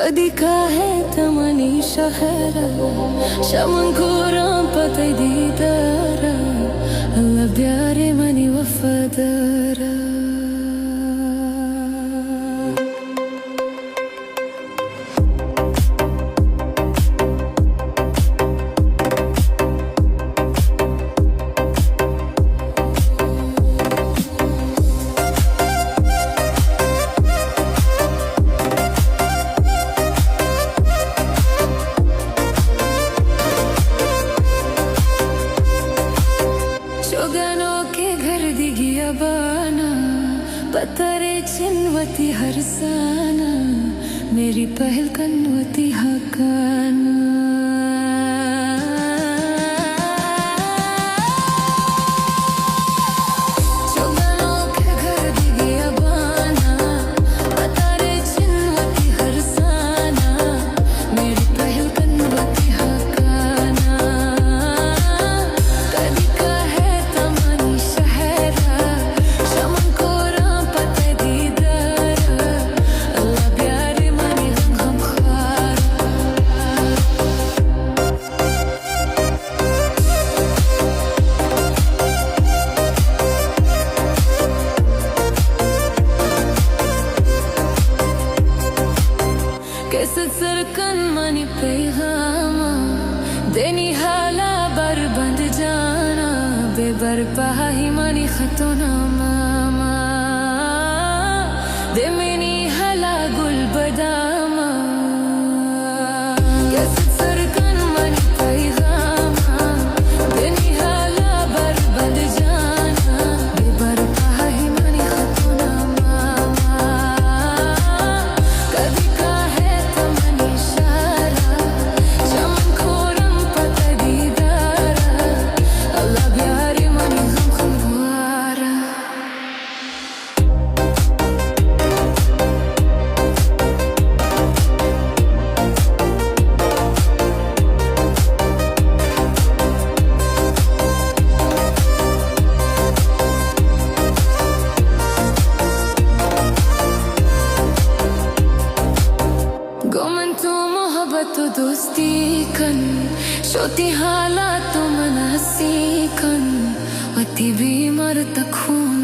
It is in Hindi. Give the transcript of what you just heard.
कधी काहे तमनी शहरा शमंकुरां पतै दीदारा अल्लाह प्यारे मनी वफादारा पतरे चिन्वती हरसाना मेरी पहल कन्वती हकाना सरकन मनी पैगामा देनी हाला बरबंद जाना बेबरपा ही मनी खतोना मामा दे मेनी हाला गुल बदामा सरकन मनी पैगामा देनी हाला बरबंद जाना बेबरपा ही मनी खतोना मामा कभी तो दोस्ती कन शोती हालात तो मनसी कन वती भी मर तक खून